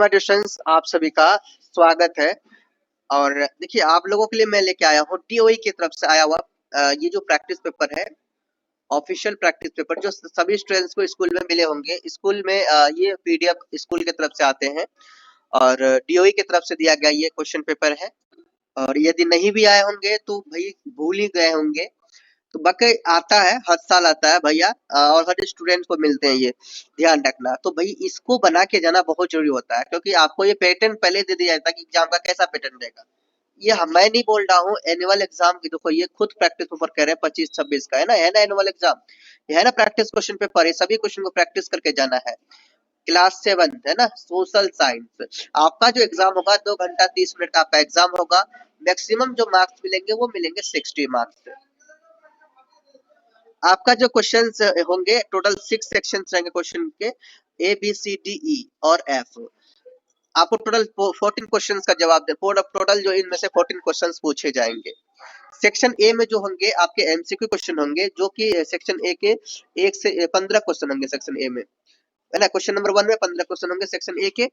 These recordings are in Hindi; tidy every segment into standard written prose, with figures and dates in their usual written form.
माय डियर स्टूडेंट्स, आप सभी का स्वागत है। और देखिए, आप लोगों के लिए मैं लेके आया हूँ DOE की तरफ से आया हुआ ये जो प्रैक्टिस पेपर है, ऑफिशियल प्रैक्टिस पेपर, जो सभी स्टूडेंट्स को स्कूल में मिले होंगे। स्कूल में ये PDF स्कूल की तरफ से आते हैं और DOE की तरफ से दिया गया ये क्वेश्चन पेपर है। और यदि नहीं भी आए होंगे तो भाई भूल ही गए होंगे। तो बाकी आता है, हर साल आता है भैया, और हर स्टूडेंट को मिलते हैं ये, ध्यान रखना। तो भाई इसको बना के जाना बहुत जरूरी होता है, क्योंकि आपको ये पैटर्न पहले दे दिया जाता है कि एग्जाम का कैसा पैटर्न रहेगा। ये मैं नहीं बोल रहा हूँ, एनुअल एग्जाम की देखो ये खुद प्रैक्टिस पेपर कह रहे हैं 25-26 का, है ना एनुअल एग्जाम। ये है ना प्रैक्टिस क्वेश्चन पेपर, ये सभी क्वेश्चन को प्रैक्टिस करके जाना है। क्लास 7 है ना, सोशल साइंस। आपका जो एग्जाम होगा 2 घंटा 30 मिनट का आपका एग्जाम होगा। मैक्सिमम जो मार्क्स मिलेंगे वो मिलेंगे 60 मार्क्स। आपका जो क्वेश्चंस होंगे, टोटल 6 सेक्शंस रहेंगे क्वेश्चन के, ABCDE और F। आपको टोटल 14 क्वेश्चंस का जवाब दे, टोटल जो इनमें से 14 क्वेश्चंस पूछे जाएंगे। सेक्शन ए में जो होंगे आपके MCQ क्वेश्चन होंगे, जो कि सेक्शन ए के 1 से 15 क्वेश्चन होंगे सेक्शन ए में, है ना। क्वेश्चन नंबर 1 में 15 क्वेश्चन होंगे सेक्शन ए के,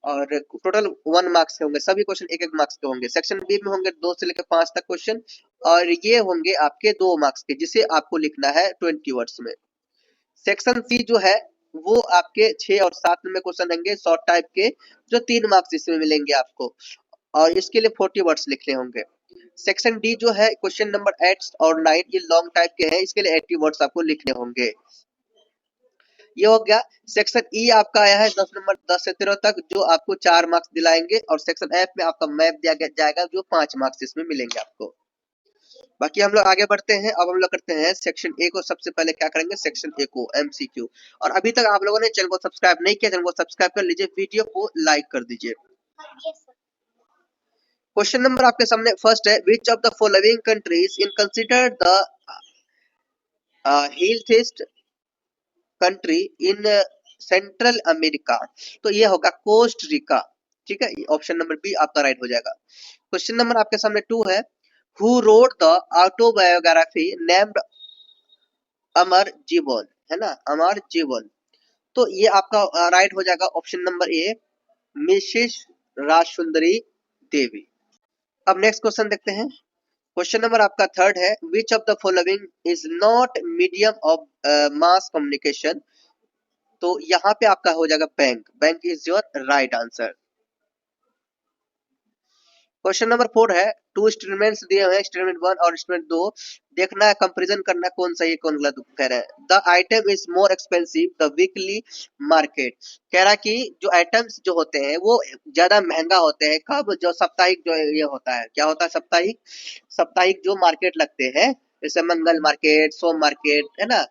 और टोटल 1 मार्क्स के होंगे, सभी क्वेश्चन 1-1 मार्क्स के होंगे। सेक्शन बी में होंगे 2 से लेकर 5 तक क्वेश्चन, और ये होंगे आपके 2 मार्क्स के, जिसे आपको लिखना है 20 वर्ड्स में। सेक्शन सी जो है वो आपके 6 और 7 में क्वेश्चन होंगे शॉर्ट टाइप के, जो 3 मार्क्स इसमें मिलेंगे आपको, और इसके लिए 40 वर्ड्स लिखने होंगे। सेक्शन डी जो है क्वेश्चन नंबर 8 और 9 ये लॉन्ग टाइप के हैं, इसके लिए 80 वर्ड्स आपको लिखने होंगे। ये हो गया। सेक्शन ई आपका आया है 10 नंबर 10 से 13 तक, जो आपको 4 मार्क्स दिलाएंगे, और सेक्शन एफ में आपका मैप दिया जाएगा, जो 5 मार्क्स इसमें मिलेंगे आपको। बाकी हम लोग आगे बढ़ते हैं। अब हम लोग करते हैं सेक्शन ए को। सबसे पहले क्या करेंगे, सेक्शन ए को MCQ। और अभी तक आप लोगों ने चैनल को सब्सक्राइब नहीं किया, चैनल को सब्सक्राइब कर लीजिए, वीडियो को लाइक कर दीजिए। क्वेश्चन नंबर आपके सामने फर्स्ट है, which of the following countries in consider the healthiest country in central America. तो ये होगा कोस्ट रिका, ठीक है। ऑप्शन नंबर बी आपका राइट हो जाएगा। क्वेश्चन नंबर आपके सामने 2 है, who wrote the autobiography named Amar Jeevan, है ना, अमर जीवन। तो ये आपका राइट हो जाएगा ऑप्शन नंबर ए, मिसेस राजसुंदरी देवी। अब नेक्स्ट क्वेश्चन देखते हैं। क्वेश्चन नंबर आपका 3 है, which of the following is not medium of mass communication. तो यहाँ पे आपका हो जाएगा bank, bank is your right answer. Question number 4 है, 2 स्टेटमेंट्स दिए हुए हैं, स्टेटमेंट 1 और स्टेटमेंट 2। देखना है, कंपैरिजन करना है, कौन सही है कौन गलत कह रहे हैं। The item is more expensive the weekly market. कह रहा है कि जो आइटम्स जो होते हैं वो ज्यादा महंगा होते हैं कब, जो साप्ताहिक जो ये होता है, क्या होता है, साप्ताहिक, साप्ताहिक जो मार्केट लगते हैं, जैसे मंगल मार्केट, सोम मार्केट, है ना,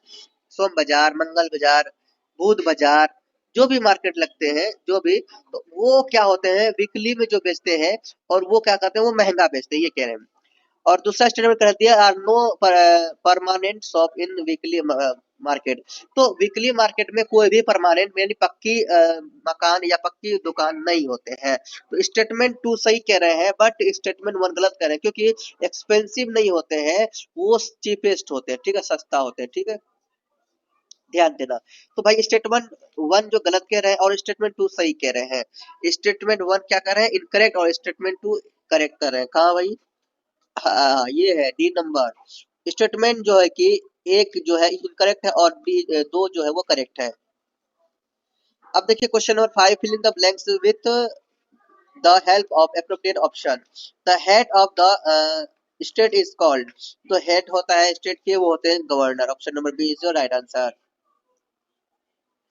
सोम बाजार, मंगल बाजार, बुध बाजार, जो भी मार्केट लगते हैं, जो भी, तो वो क्या होते हैं, वीकली में जो बेचते हैं, और वो क्या करते हैं, वो महंगा बेचते हैं, ये कह रहे हैं। और दूसरा स्टेटमेंट कर दिया, are no permanent shop in weekly market. तो वीकली मार्केट में कोई भी परमानेंट यानी पक्की मकान या पक्की दुकान नहीं होते हैं। तो स्टेटमेंट 2 सही कह रहे हैं, बट स्टेटमेंट 1 गलत कह रहे हैं, क्योंकि एक्सपेंसिव नहीं होते हैं, वो चीपेस्ट होते हैं, ठीक है, सस्ता होते हैं, ठीक है, ध्यान देना। तो भाई स्टेटमेंट 1 जो गलत कह रहे हैं और स्टेटमेंट 2 सही कह रहे हैं। स्टेटमेंट 1 क्या कर रहे हैं, इनकरेक्ट, और स्टेटमेंट 2 करेक्ट कर रहे हैं। कहा भाई, हाँ ये है डी नंबर। स्टेटमेंट जो है कि एक जो है इनकरेक्ट है, और डी 2 जो है वो करेक्ट है। अब देखिए question number 5, fill in the blanks with the help of appropriate option. The head of the state is called. तो हेड होता है स्टेट के, वो होते हैं governor. Option number B is your right answer.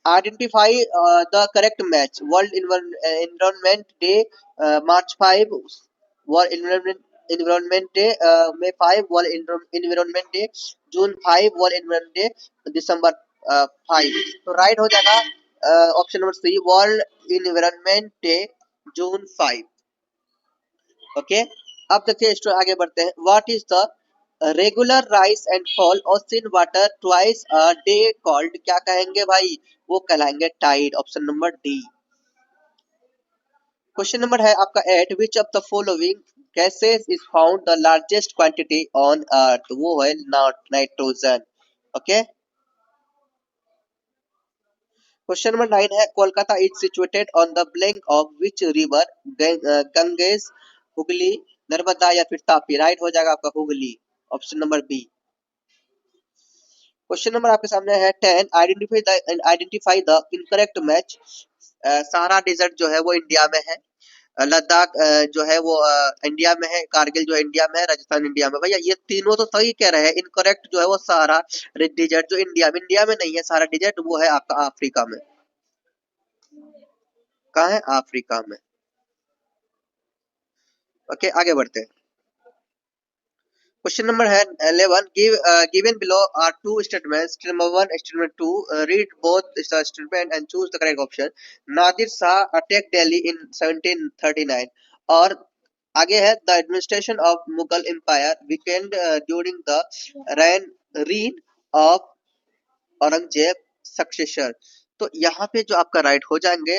Identify the correct match. World Environment Day, March 5, World Environment Day, May 5, World Environment Day, June 5, World Environment Day, December 5। तो राइट हो जाएगा option number C, world environment day June 5। Okay, अब देखिए आगे बढ़ते हैं। What is the regular rise and fall ocean water twice a day called. क्या कहेंगे भाई, वो कहलाएंगे tide. Option number D. Question number है आपका 8, which of the following gases is found the largest quantity on earth. वो है नाइट्रोजन। ओके, क्वेश्चन नंबर 9 है Kolkata is situated on the bank of which river, Ganges, Hooghly, Narmada या फिर तापी। राइट हो जाएगा आपका Hooghly, option number B. Question number आपके सामने है 10, identify the incorrect match. Sahara desert जो है वो इंडिया में है, लद्दाख जो है वो इंडिया में है, कारगिल जो है इंडिया में है, राजस्थान इंडिया में। भैया ये तीनों तो सही कह रहे हैं, इनकरेक्ट जो है वो सहारा डिजर्ट जो इंडिया में नहीं है, सहारा डिजर्ट वो है आपका अफ्रीका में। कहाँ है? अफ्रीका में। ओके आगे बढ़ते हैं। क्वेश्चन नंबर है 11, given below are two statements, statement 1, statement 2, read both statement and choose the correct option. Nadir Shah attack Delhi in 1739। और आगे है the administration of Mughal empire weakened during the reign of Aurangzeb successor. तो यहाँ पे जो आपका राइट हो जाएंगे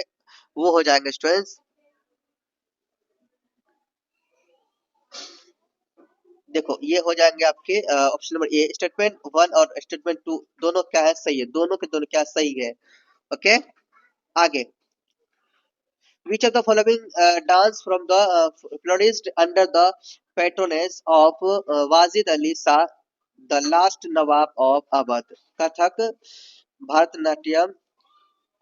वो हो जाएंगे स्टूडेंट्स, देखो ये हो जाएंगे आपके ऑप्शन नंबर ए, स्टेटमेंट 1 और स्टेटमेंट 2 दोनों क्या है? सही है, दोनों के दोनों क्या सही है। ओके आगे, which of the following dance from the flourished under the patronage of Wajid Ali Shah, the last Nawab of Awadh? Kathak, Bharatanatyam,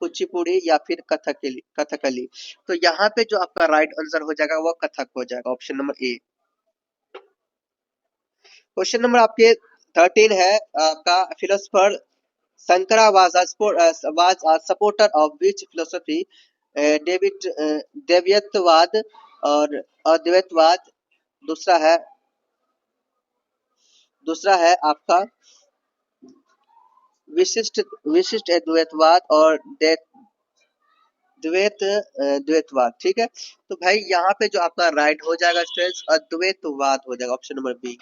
Kuchipudi या फिर कथकली कथकली। तो यहाँ पे जो आपका राइट आंसर हो जाएगा वो कथक हो जाएगा, option number A. Question number आपके 13 है आपका philosopher Shankara was a supporter of which philosophy? डेविड देवयतवाद और अद्वैतवाद। दूसरा है आपका विशिष्ट विशिष्ट अद्वैतवाद और द्वैतवाद। ठीक है, तो भाई यहाँ पे जो आपका राइट हो जाएगा स्टूडेंट्स अद्वैतवाद हो जाएगा, ऑप्शन नंबर बी।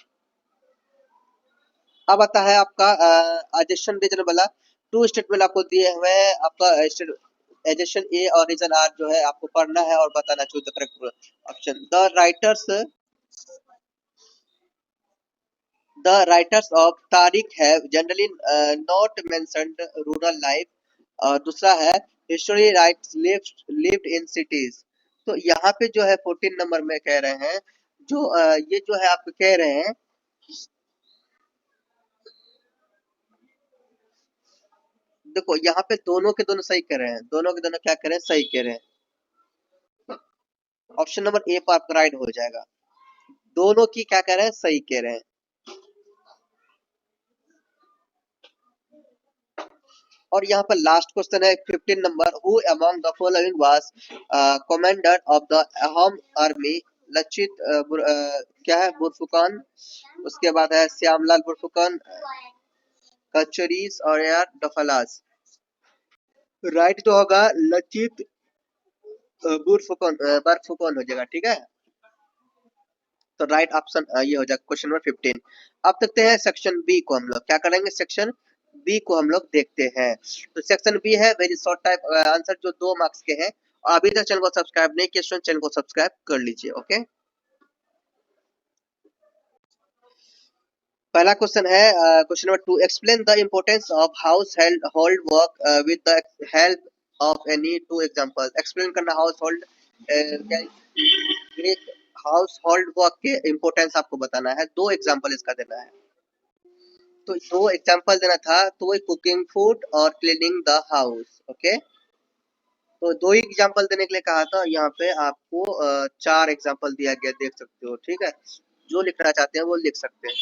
अब आता है आपका एजेशन रीजन वाला। टू स्टेटमेंट आपको दिए हुए हैं, आपका एजेशन ए और रीजन आर जो है आपको पढ़ना है और बताना। Choose the correct option. The writers of tarikh have generally not mentioned rural life. और दूसरा है history writes lived in cities. तो यहाँ पे जो है 14 नंबर में कह रहे हैं जो ये जो है आपको कह रहे हैं, देखो यहाँ पे दोनों के दोनों सही कह रहे हैं, दोनों के दोनों क्या कह रहे हैं? सही कह रहे हैं। ऑप्शन नंबर ए पर आपका राइट हो जाएगा, दोनों की क्या कह रहे हैं? सही कह रहे हैं। और यहाँ पर लास्ट क्वेश्चन है 15 number, who among the following was commander of the Ahom army? Lachit क्या है? बुरफुकन, उसके बाद है श्यामलाल बुरफुकन, कचरीस और यार डफलास। राइट तो होगा लचित बुरफुकन हो जाएगा। ठीक है, तो राइट ऑप्शन ये हो जाएगा क्वेश्चन नंबर 15। अब देखते हैं सेक्शन बी को, हम लोग क्या करेंगे? सेक्शन बी को हम लोग देखते हैं। तो सेक्शन बी है वेरी शॉर्ट टाइप आंसर जो 2 मार्क्स के हैं। अभी तक चैनल को सब्सक्राइब नहीं किया स्टूडेंट, चैनल को सब्सक्राइब कर लीजिए। ओके, पहला क्वेश्चन है question number 2, explain the importance of household work with the help of any 2 example. Explain करना household household work के इंपॉर्टेंस आपको बताना है, 2 एग्जांपल इसका देना है। तो 2 एग्जांपल देना था, तो वही कुकिंग फूड और क्लीनिंग द हाउस। ओके, तो 2 ही एग्जांपल देने के लिए कहा था, यहाँ पे आपको 4 एग्जांपल दिया गया, देख सकते हो। ठीक है, जो लिखना चाहते हैं वो लिख सकते हैं।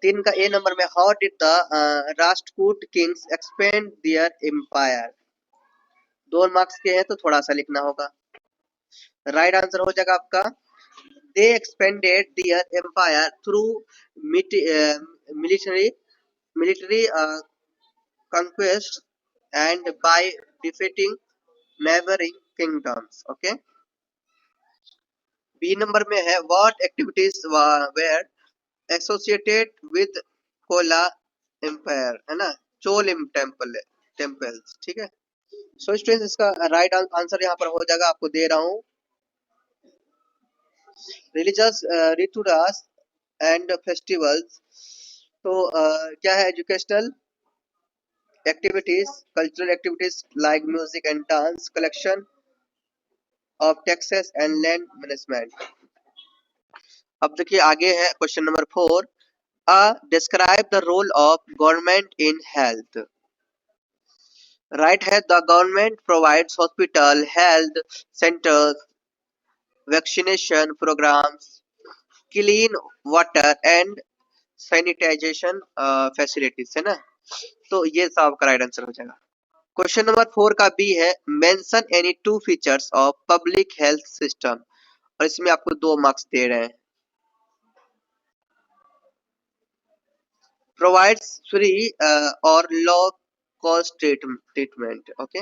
3 का ए नंबर में, how did the Rashtrakuta kings expand their empire? 2 marks के हैं तो थोड़ा सा लिखना होगा। राइट आंसर हो जाएगा आपका, they expanded their empire through military conquest and by defeating neighboring kingdoms. Okay, B number में है, what activities were associated with Chola empire? है ना, चोल टेम्पल्स। ठीक है, सो स्टूडेंट्स इसका राइट आंसर यहाँ पर हो जाएगा, आपको दे रहा हूँ, रिलीजियस रिचुअल्स एंड फेस्टिवल्स। तो क्या है? Educational activities, cultural activities like music and dance, collection of taxes and land management. अब देखिए आगे है question number 4. Describe the role of government in health. Right है, the government provides hospital, health centers, vaccination programs, clean water and sanitation facilities, है ना. तो ये सब आपका राइट आंसर हो जाएगा. क्वेश्चन नंबर 4 का बी है, mention any 2 features of public health system, और इसमें आपको 2 मार्क्स दे रहे हैं. प्रोवाइड्स फ्री और लो कॉस्ट ट्रीटमेंट. ओके,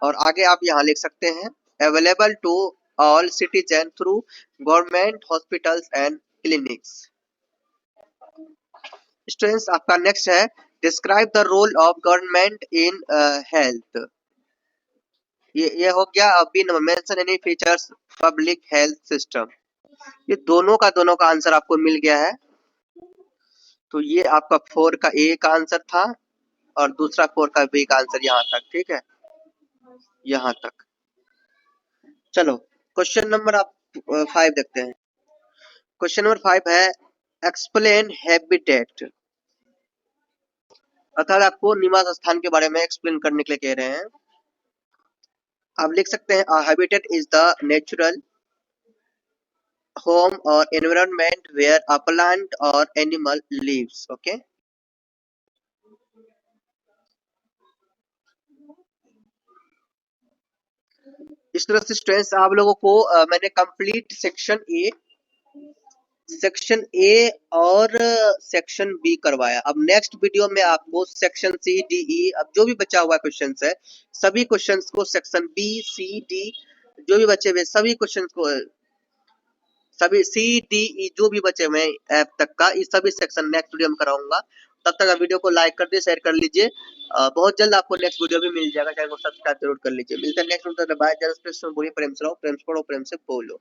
और आगे आप यहाँ लिख सकते हैं, available to all citizen through government hospitals and clinics. Students आपका नेक्स्ट है, describe the role of government in health. ये हो गया. अभी mention any features public health system. ये दोनों का आंसर आपको मिल गया है. तो ये आपका 4 का ए का आंसर था और दूसरा 4 का बी का आंसर यहाँ तक. ठीक है, यहाँ तक. चलो क्वेश्चन नंबर आप 5 देखते हैं. क्वेश्चन नंबर 5 है, एक्सप्लेन हैबिटेट. अर्थात आपको निवास स्थान के बारे में एक्सप्लेन करने के लिए कह रहे हैं. आप लिख सकते हैं, habitat is the natural home or environment where a plant or animal lives. Okay, इस तरह से स्टूडेंट्स आप लोगों को मैंने कंप्लीट सेक्शन ए और सेक्शन बी करवाया. अब नेक्स्ट वीडियो में आपको सेक्शन सी डी ई, अब जो भी बचा हुआ क्वेश्चंस है सभी क्वेश्चंस को सेक्शन बी सी डी जो भी बचे हुए सभी क्वेश्चंस को, सभी सी डी ई जो भी बचे हुए ऐप तक का, इस सभी सेक्शन नेक्स्ट वीडियो में कराऊंगा. तब तक वीडियो को लाइक कर दीजिए, शेयर कर लीजिए. बहुत जल्द आपको नेक्स्ट वीडियो भी मिल जाएगा. चैनल को सब्सक्राइब जरूर कर लीजिए. मिलते हैं नेक्स्ट वीडियो में. बाय. जय श्री कृष्ण. बोलिए प्रेम से रहो, प्रेम से पढ़ो, प्रेम से बोलो.